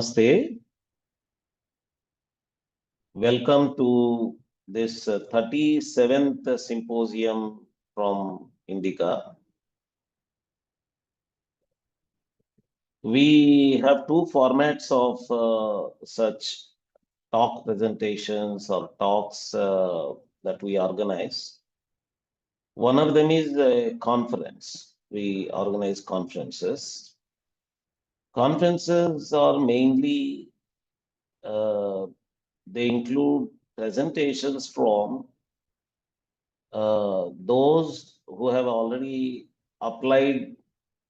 Namaste. Welcome to this 37th symposium from INDICA. We have two formats of such talk presentations or talks that we organize. One of them is a conference. We organize conferences. Conferences are mainly they include presentations from those who have already applied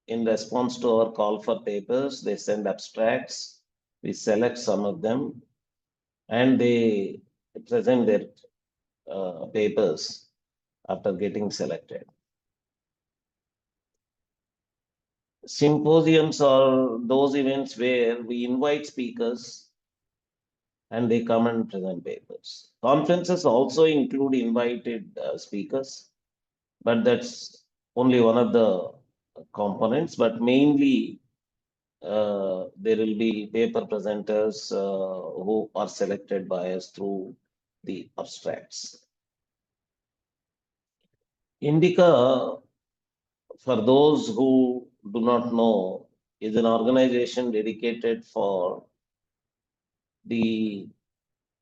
in response to our call for papers. They send abstracts, we select some of them, and they present their papers after getting selected. Symposiums are those events where we invite speakers and they come and present papers. Conferences also include invited speakers, but that's only one of the components. But mainly, there will be paper presenters who are selected by us through the abstracts. INDICA, for those who do not know, is an organization dedicated for the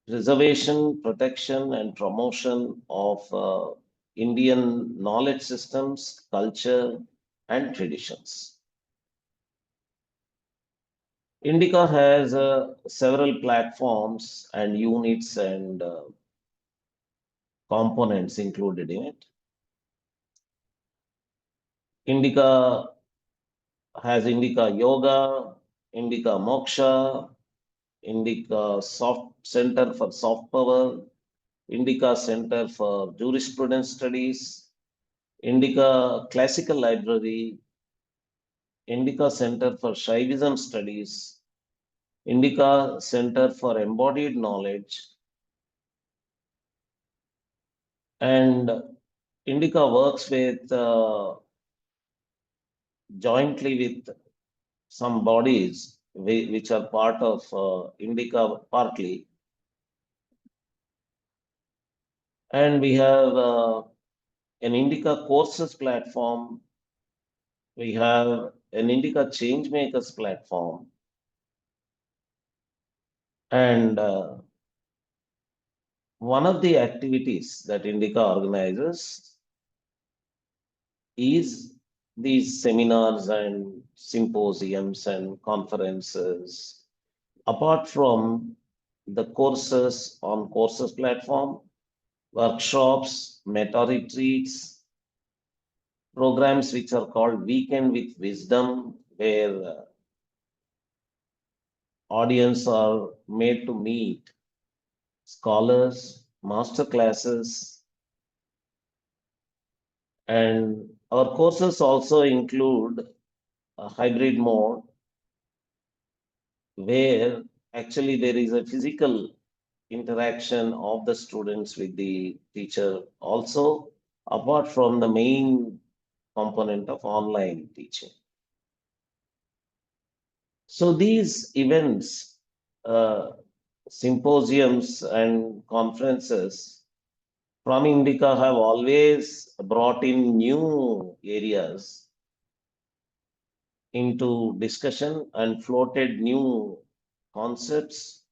preservation, protection, and promotion of Indian knowledge systems, culture, and traditions. INDICA has several platforms and units and components included in it. INDICA has INDICA Yoga, INDICA Moksha, INDICA Center for Soft Power, INDICA Center for Jurisprudence Studies, INDICA Classical Library, INDICA Center for Shaivism Studies, INDICA Center for Embodied Knowledge, and INDICA works with jointly with some bodies which are part of INDICA partly. And we have an INDICA courses platform. We have an INDICA Changemakers platform. And one of the activities that INDICA organizes is these seminars and symposiums and conferences. Apart from the courses on courses platform, workshops, meta retreats, programs which are called Weekend with Wisdom, where audience are made to meet scholars, master classes, and our courses also include a hybrid mode where actually there is a physical interaction of the students with the teacher also, apart from the main component of online teaching. So these events, symposiums and conferences from INDICA have always brought in new areas into discussion and floated new concepts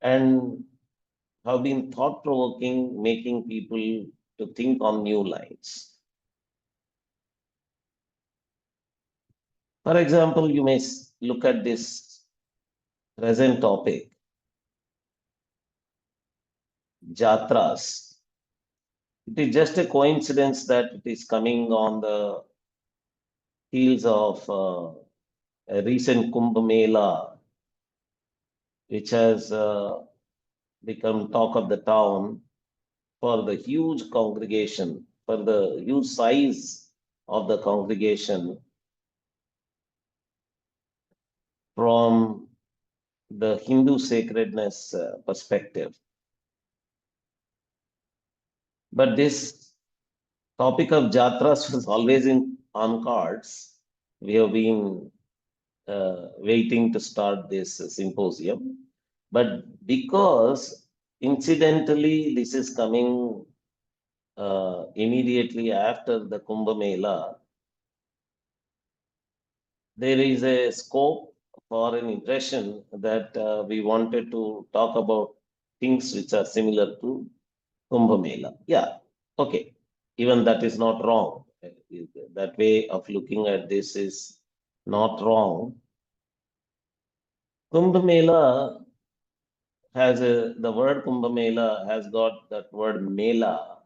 and have been thought-provoking, making people to think on new lines. For example, you may look at this present topic, Jatras. It is just a coincidence that it is coming on the heels of a recent Kumbh Mela, which has become talk of the town for the huge congregation, for the huge size of the congregation from the Hindu sacredness perspective. But this topic of Jatras was always on cards. We have been waiting to start this symposium. But because incidentally this is coming immediately after the Kumbh Mela, there is a scope for an impression that we wanted to talk about things which are similar to Kumbh Mela. Yeah, okay. Even that is not wrong. That way of looking at this is not wrong. Kumbh Mela the word Kumbh Mela has got that word Mela,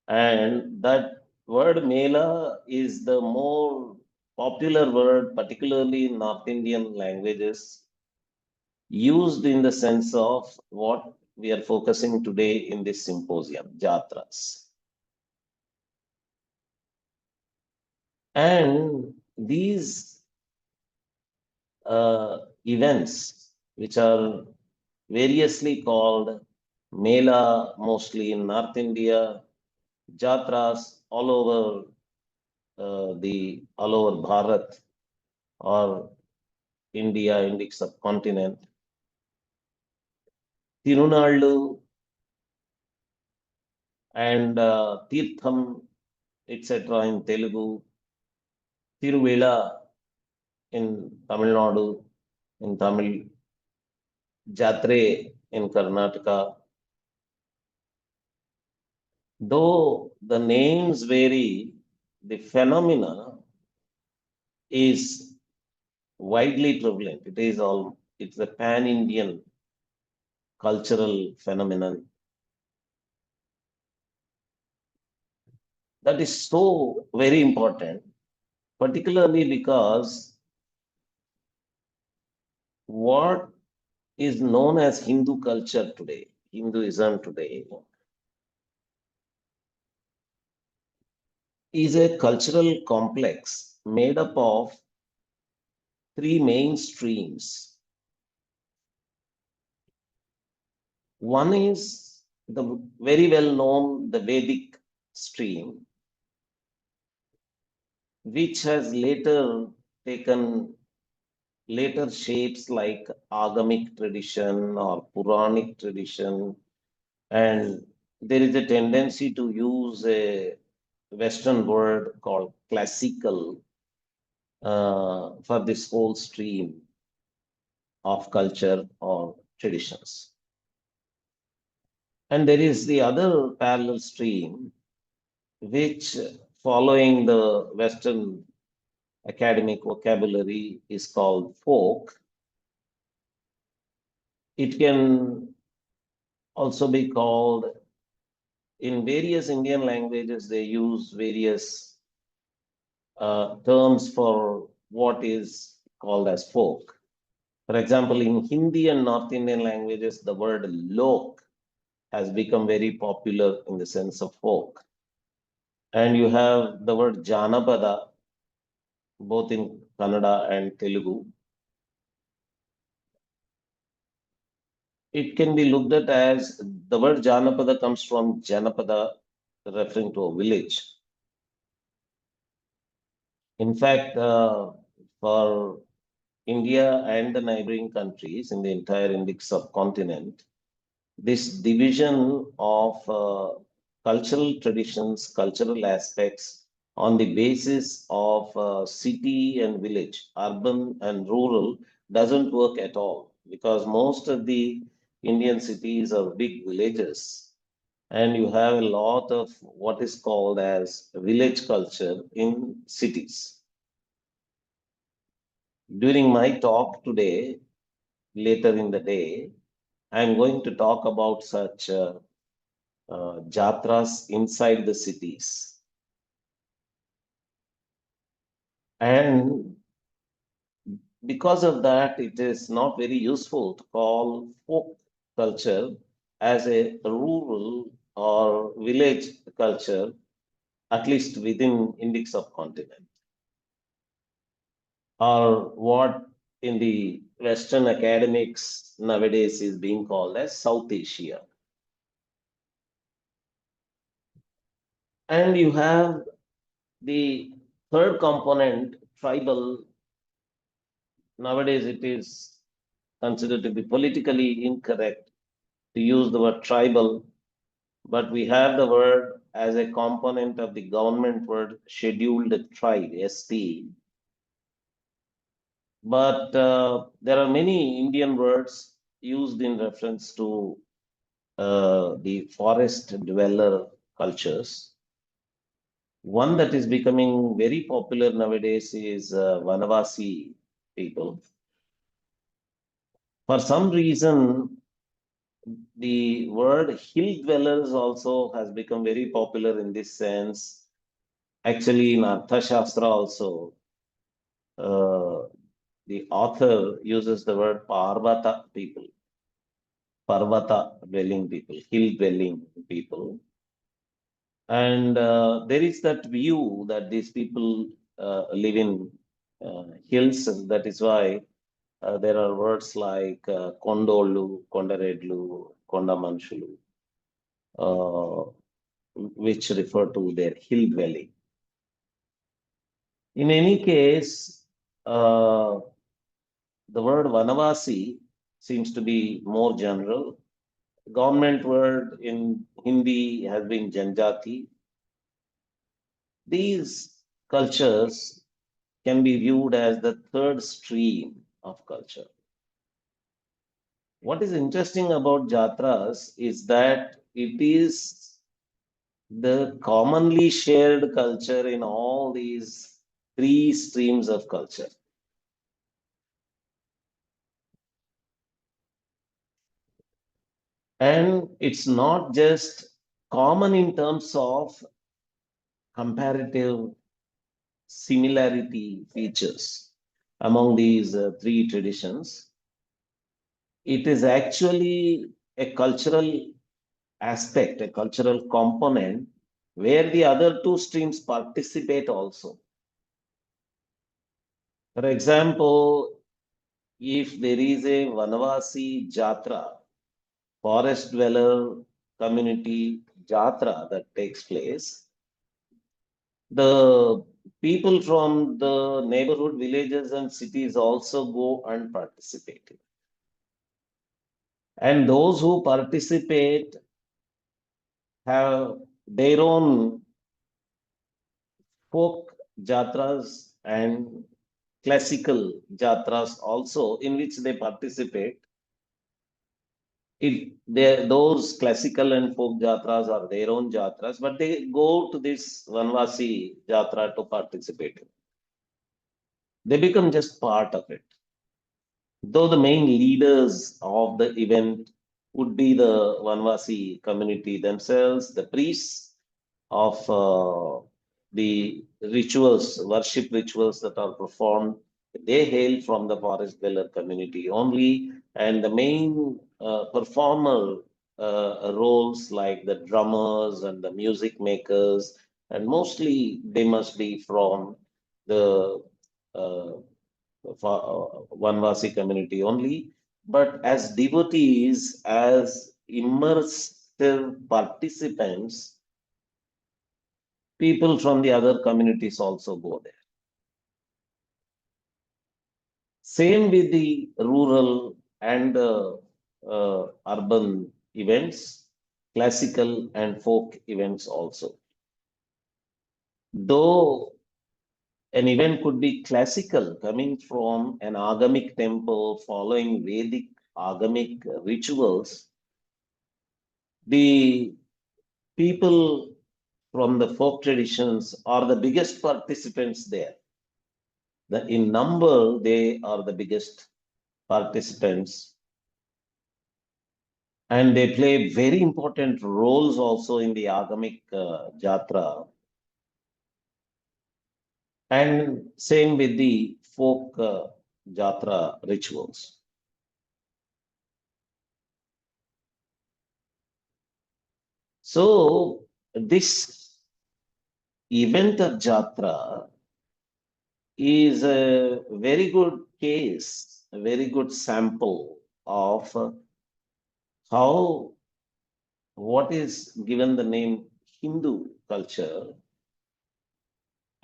and that word Mela is the more popular word, particularly in North Indian languages, used in the sense of what we are focusing today in this symposium, Jatras. And these events, which are variously called Mela, mostly in North India, Jatras all over Bharat or India, Indic subcontinent, Tirunallu and Tirtham, etc. in Telugu, Tiruvela in Tamil Nadu, in Tamil, Jatre in Karnataka. Though the names vary, the phenomena is widely prevalent. It's a pan-Indian cultural phenomenon that is so very important, particularly because what is known as Hindu culture today, Hinduism today, is a cultural complex made up of three main streams. One is the very well known, the Vedic stream, which has taken later shapes like Agamic tradition or Puranic tradition, and there is a tendency to use a Western word called classical for this whole stream of culture or traditions. And there is the other parallel stream, which, following the Western academic vocabulary, is called folk. It can also be called, in various Indian languages, they use various terms for what is called as folk. For example, in Hindi and North Indian languages, the word lok has become very popular in the sense of folk. And you have the word Janapada, both in Kannada and Telugu. It can be looked at as the word Janapada comes from Janapada, referring to a village. In fact, for India and the neighboring countries in the entire Indic subcontinent, this division of cultural traditions, cultural aspects on the basis of city and village, urban and rural, doesn't work at all, because most of the Indian cities are big villages, and you have a lot of what is called as village culture in cities. During my talk today, later in the day, I'm going to talk about such Jatras inside the cities. And because of that, it is not very useful to call folk culture as a rural or village culture, at least within Indic subcontinent, or what in the Western academics nowadays is being called as South Asia. And you have the third component, tribal nowadays it is considered to be politically incorrect to use the word tribal, but we have the word as a component of the government word scheduled tribe, ST. But there are many Indian words used in reference to the forest dweller cultures. One that is becoming very popular nowadays is Vanavasi people. For some reason, the word hill dwellers also has become very popular in this sense. Actually, in Arthashastra also, the author uses the word Parvata people, Parvata dwelling people, hill dwelling people. And there is that view that these people live in hills, and that is why there are words like Kondolu, Kondaredlu, Kondamanshulu, which refer to their hill dwelling. In any case, the word Vanavasi seems to be more general. Government word in Hindi has been Janjati. These cultures can be viewed as the third stream of culture. What is interesting about Jatras is that it is the commonly shared culture in all these three streams of culture. And it's not just common in terms of comparative similarity features among these three traditions. It is actually a cultural aspect, a cultural component where the other two streams participate also. For example, if there is a Vanavasi Jatra, forest dweller community Jatra that takes place, the people from the neighborhood villages and cities also go and participate. And those who participate have their own folk jatras and classical jatras also in which they participate. Those classical and folk jatras are their own jatras, but they go to this Vanvasi jatra to participate. They become just part of it. Though the main leaders of the event would be the Vanvasi community themselves, the priests of the rituals, worship rituals that are performed, they hail from the forest dweller community only, and the main performer roles like the drummers and the music makers, and mostly they must be from the uh, Vanvasi community only, but as devotees, as immersive participants, people from the other communities also go there. Same with the rural and urban events, classical and folk events also. Though an event could be classical, coming from an Agamic temple, following Vedic Agamic rituals, the people from the folk traditions are the biggest participants there. In number, they are the biggest participants. And they play very important roles also in the Agamic Jatra. And same with the folk Jatra rituals. So this event of Jatra is a very good case, a very good sample of how what is given the name Hindu culture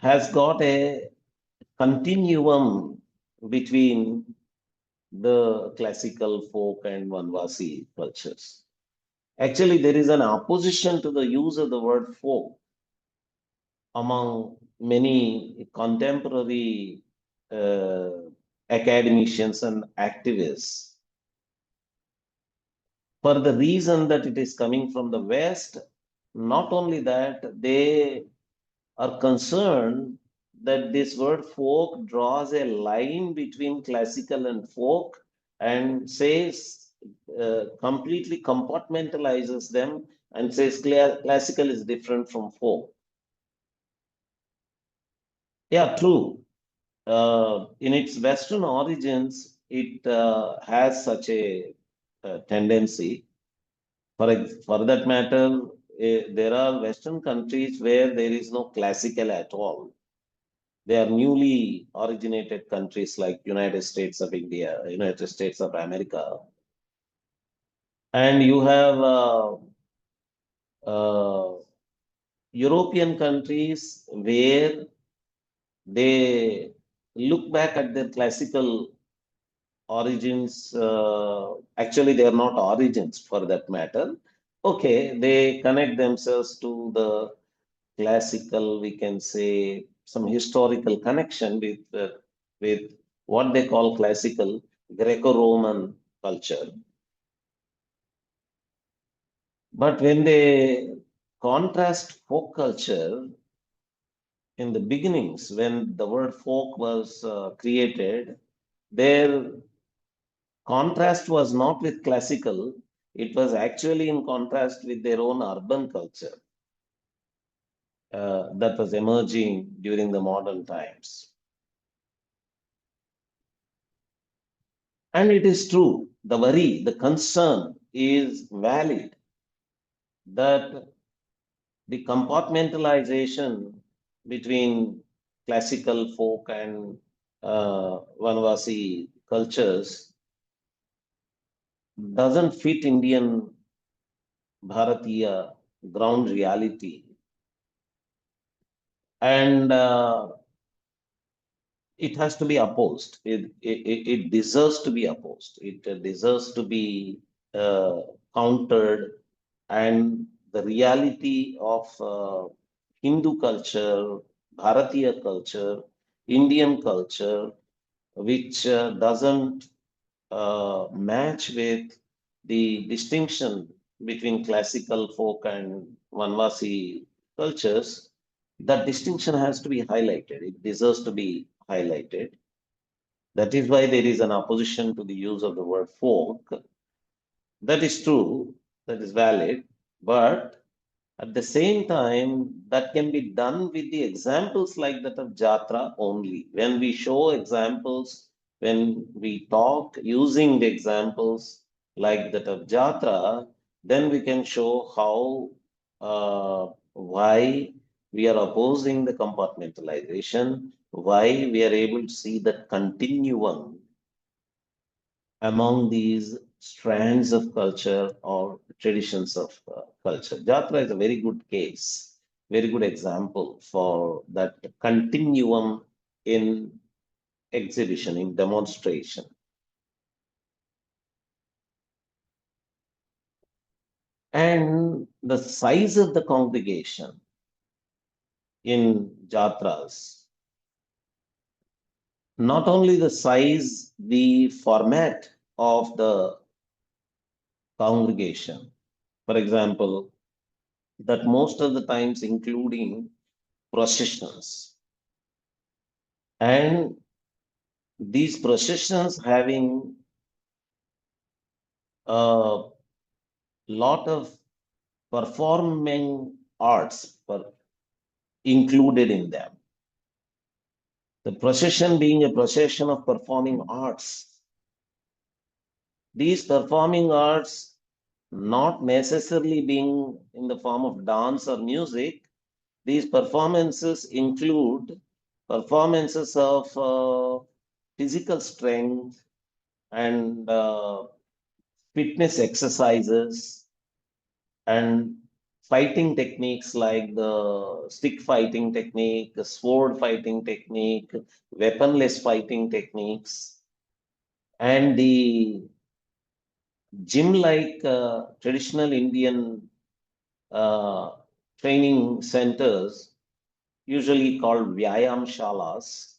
has got a continuum between the classical folk and Vanvasi cultures. Actually, there is an opposition to the use of the word folk among many contemporary uh, academicians and activists for the reason that it is coming from the West. Not only that, they are concerned that this word folk draws a line between classical and folk and says completely compartmentalizes them and says classical is different from folk. Yeah, true. In its Western origins, it has such a tendency. For that matter, there are Western countries where there is no classical at all. They are newly originated countries like United States of India, United States of America, and you have uh, European countries where they look back at their classical origins. Actually, they are not origins for that matter. Okay, they connect themselves to the classical, we can say, some historical connection with what they call classical Greco-Roman culture. But when they contrast folk culture in the beginnings, when the word folk was created, their contrast was not with classical, it was actually in contrast with their own urban culture that was emerging during the modern times. And it is true, the worry, the concern is valid that the compartmentalization between classical folk and Vanvasi cultures doesn't fit Indian Bharatiya ground reality. And it has to be opposed. It deserves to be opposed. It deserves to be countered. And the reality of Hindu culture, Bharatiya culture, Indian culture, which doesn't match with the distinction between classical folk and Vanvasi cultures, that distinction has to be highlighted. It deserves to be highlighted. That is why there is an opposition to the use of the word folk. That is true, that is valid, but at the same time, that can be done with the examples like that of Jatra only. When we show examples, when we talk using the examples like that of Jatra, then we can show how, why we are opposing the compartmentalization, why we are able to see that continuum among these strands of culture or traditions of culture. Jatra is a very good case, very good example for that continuum in exhibition, in demonstration. And the size of the congregation in Jatras, not only the size, the format of the congregation. For example, that most of the times including processions. And these processions having a lot of performing arts included in them. The procession being a procession of performing arts. These performing arts not necessarily being in the form of dance or music, these performances include performances of physical strength and fitness exercises and fighting techniques like the stick fighting technique, the sword fighting technique, weaponless fighting techniques, and the gym-like traditional Indian uh, training centers, usually called Vyayam Shalas.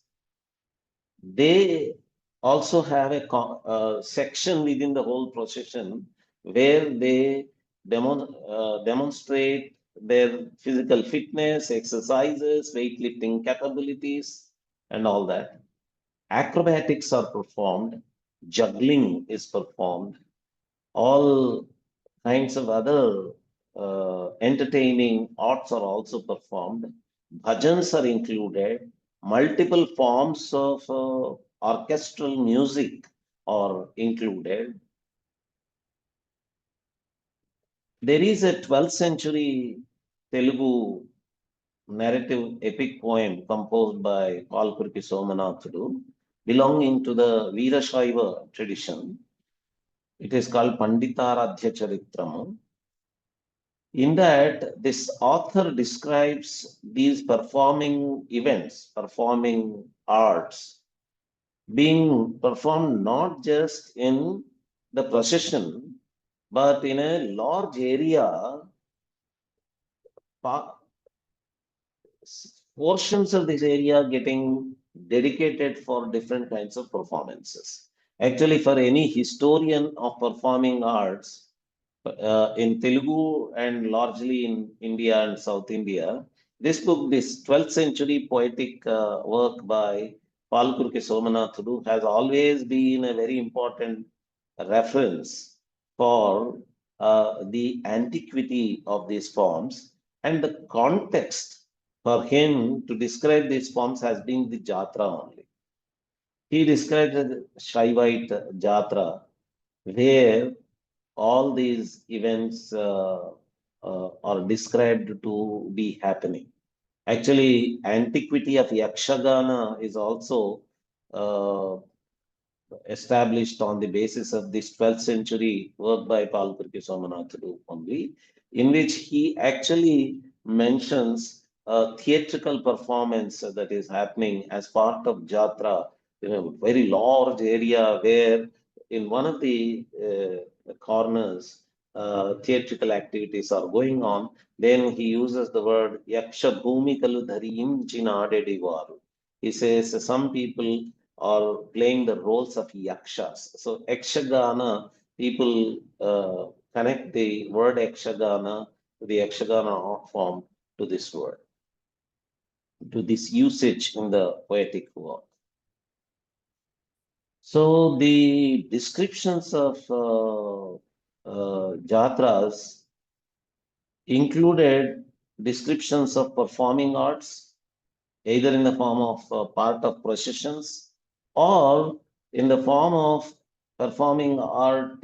They also have a section within the whole procession where they demonstrate their physical fitness, exercises, weightlifting capabilities, and all that. Acrobatics are performed, juggling is performed, all kinds of other entertaining arts are also performed. Bhajans are included. Multiple forms of orchestral music are included. There is a 12th century Telugu narrative epic poem composed by Palkurki Somanathudu belonging to the Veerashaiva tradition. It is called Panditaradhya Charitram. In that, this author describes these performing events, performing arts, being performed not just in the procession, but in a large area, portions of this area getting dedicated for different kinds of performances. Actually, for any historian of performing arts, in Telugu and largely in India and South India. This book, this 12th century poetic work by Palkurki Somanathudu, has always been a very important reference for the antiquity of these forms, and the context for him to describe these forms has been the Jatra only. He described the Shaivite Jatra, where all these events are described to be happening. Actually, antiquity of Yakshagana is also uh, established on the basis of this 12th century work by Palkurki Somanathudu only, in which he actually mentions a theatrical performance that is happening as part of Jatra in a very large area where in one of the corners theatrical activities are going on. Then he uses the word Yaksha Bhumikalu Dharim Chinadedivaru. He says some people are playing the roles of yakshas. So Yakshagana, people connect the word Yakshagana to the Yakshagana art form to this word, to this usage in the poetic work. So the descriptions of Jatras included descriptions of performing arts, either in the form of part of processions or in the form of performing art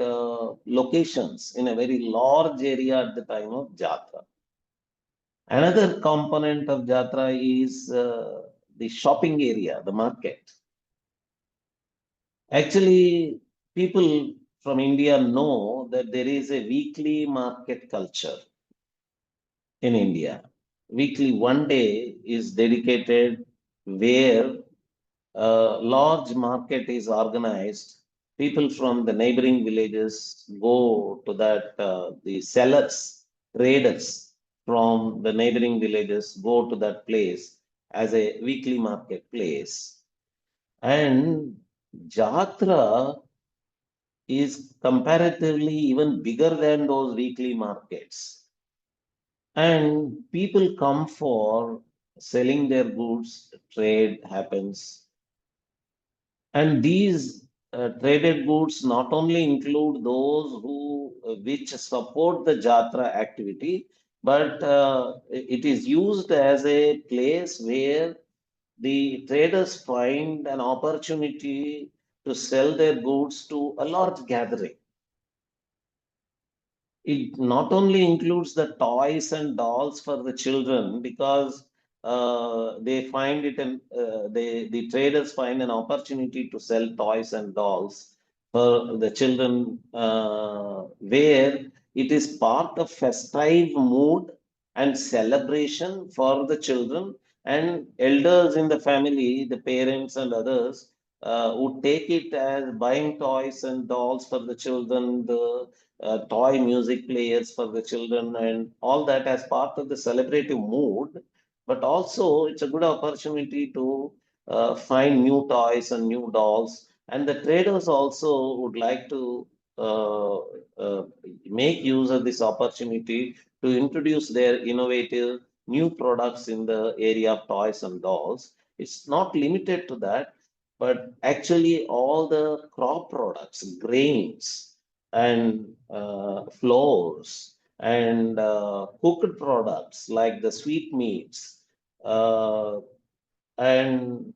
locations in a very large area at the time of Jatra. Another component of Jatra is the shopping area, the market. Actually, people from India know that there is a weekly market culture in India. Weekly one day is dedicated where a large market is organized. People from the neighboring villages go to that, the sellers, traders from the neighboring villages go to that place as a weekly marketplace. And Jatra is comparatively even bigger than those weekly markets. And people come for selling their goods, trade happens. And these traded goods not only include those who which support the Jatra activity, but it is used as a place where the traders find an opportunity to sell their goods to a large gathering. It not only includes the toys and dolls for the children, because they find it and the traders find an opportunity to sell toys and dolls for the children, where It is part of festive mood and celebration for the children, and elders in the family, the parents and others, would take it as buying toys and dolls for the children, the toy music players for the children, and all that as part of the celebrative mood. But also, it's a good opportunity to find new toys and new dolls. And the traders also would like to uh, uh, make use of this opportunity to introduce their innovative new products in the area of toys and dolls. It's not limited to that, but actually all the crop products, grains, and flours, and cooked products like the sweetmeats, uh, and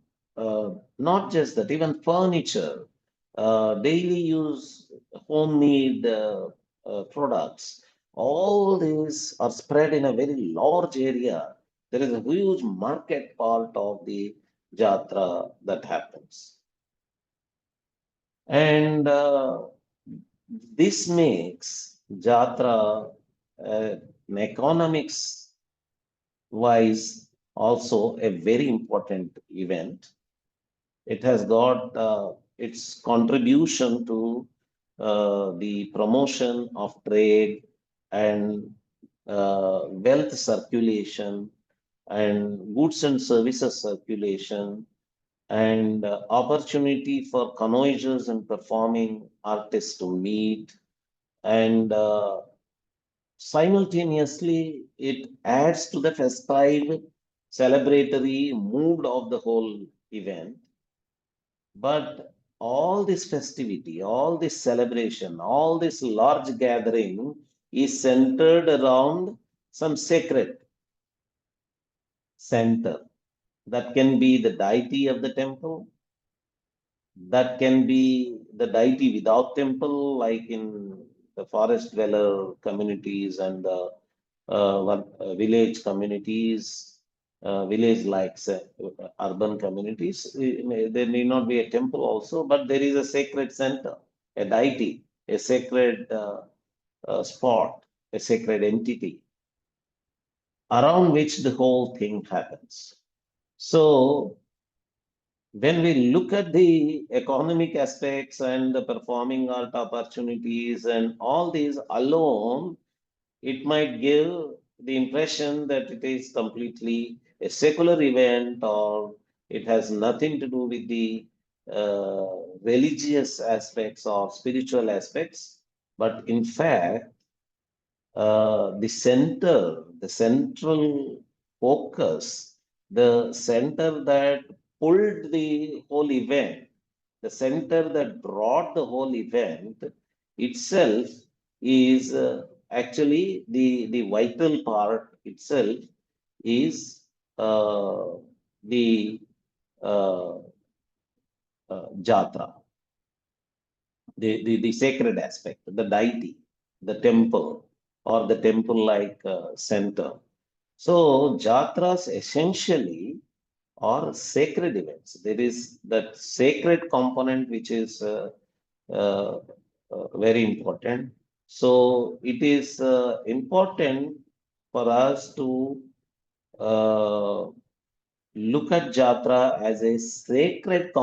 not just that, even furniture, daily use homemade products, all these are spread in a very large area. There is a huge market part of the Jatra that happens. And this makes Jatra an economics wise also a very important event. It has got its contribution to the promotion of trade and wealth circulation and goods and services circulation, and opportunity for connoisseurs and performing artists to meet, and simultaneously it adds to the festive celebratory mood of the whole event. But all this festivity, all this celebration, all this large gathering is centered around some sacred center. That can be the deity of the temple, that can be the deity without temple, like in the forest dweller communities and the village communities, village like urban communities. There need not be a temple also, but there is a sacred center, a deity, a sacred spot, a sacred entity around which the whole thing happens. So when we look at the economic aspects and the performing art opportunities and all these alone, it might give the impression that it is completely a secular event, or it has nothing to do with the religious aspects or spiritual aspects. But in fact, the center, the central focus, the center that pulled the whole event, the center that brought the whole event itself is actually the vital part itself is uh, the uh, Jatra, the sacred aspect, the deity, the temple, or the temple like center. So, Jatras essentially are sacred events. There is that sacred component which is uh, very important. So, it is important for us to uh, look at Jatra as a sacred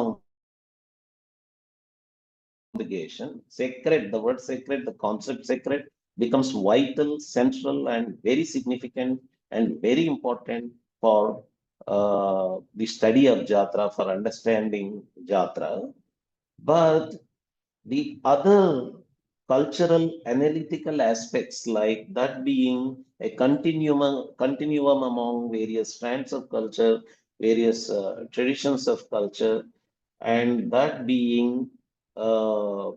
congregation. Sacred, the word sacred, the concept sacred becomes vital, central, and very significant and very important for the study of Jatra, for understanding Jatra. But the other cultural analytical aspects, like that being a continuum among various strands of culture, various traditions of culture, and that being uh,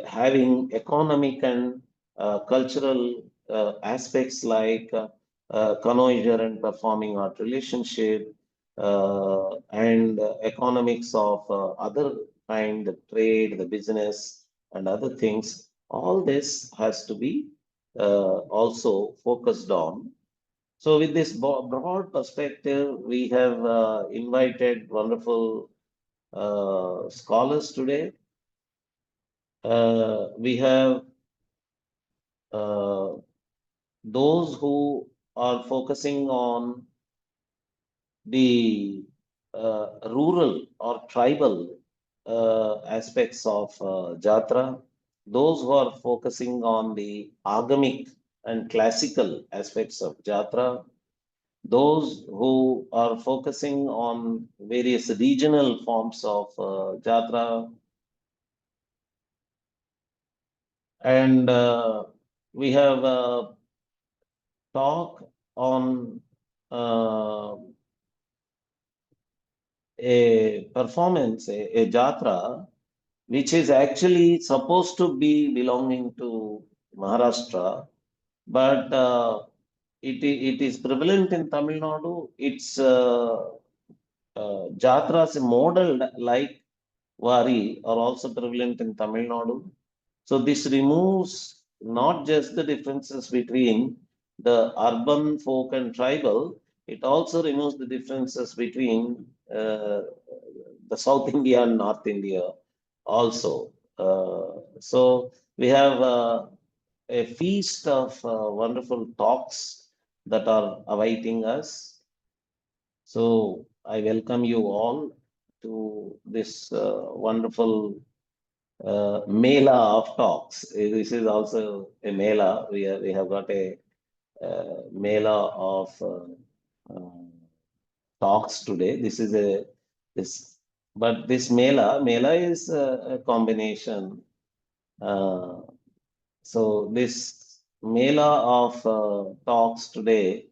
having economic and cultural aspects like connoisseur and performing art relationship, and economics of other kind, the trade, the business, and other things. All this has to be also focused on. So, with this broad perspective, we have invited wonderful scholars today. We have those who are focusing on the rural or tribal aspects of Jatra, those who are focusing on the Agamic and classical aspects of Jatra, those who are focusing on various regional forms of Jatra, and we have talk on uh, a performance, a Jatra, which is actually supposed to be belonging to Maharashtra, but it is prevalent in Tamil Nadu. It's Jatras modeled like Vari are also prevalent in Tamil Nadu. So this removes not just the differences between the urban folk and tribal, it also removes the differences between the South India and North India also. So we have a feast of wonderful talks that are awaiting us. So I welcome you all to this wonderful Mela of talks. This is also a Mela. We have got a Mela of talks today. This is this, but this Mela is a combination. Uh, so this Mela of talks today,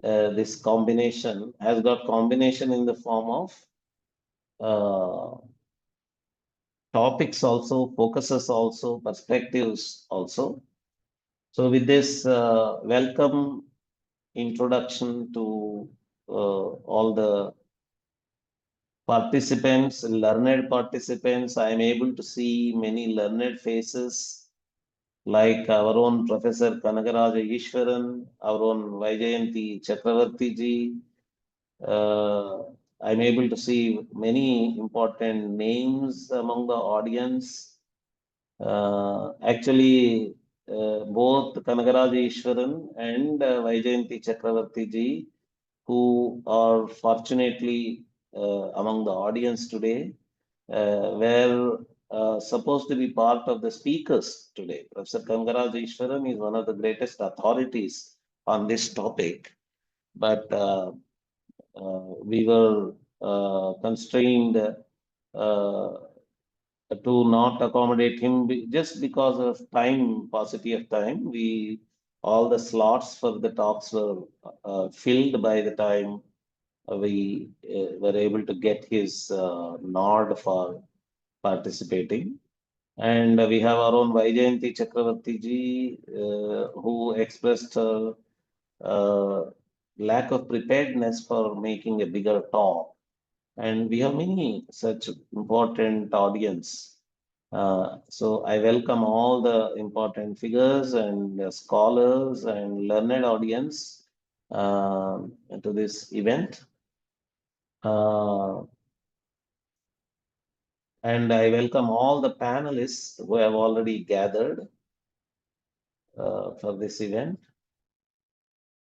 this combination has got combination in the form of topics also, focuses also, perspectives also. So with this welcome introduction to all the participants, learned participants, I am able to see many learned faces like our own Professor Kanagaraja Ishwaran, our own Vaijayanti Chakravarti ji. I'm able to see many important names among the audience. Actually, both Kanagaraj Ishwaran and Vaijayanti Chakravarti ji, who are fortunately among the audience today, were supposed to be part of the speakers today. Professor Kangaraj Ishwaran is one of the greatest authorities on this topic, but we were constrained to not accommodate him just because of time, paucity of time. We all the slots for the talks were filled by the time we were able to get his nod for participating. And we have our own Vaijayanti Chakravarti ji, who expressed her lack of preparedness for making a bigger talk. And we have many such important audience. So I welcome all the important figures and scholars and learned audience to this event. Uh, and I welcome all the panelists who have already gathered for this event.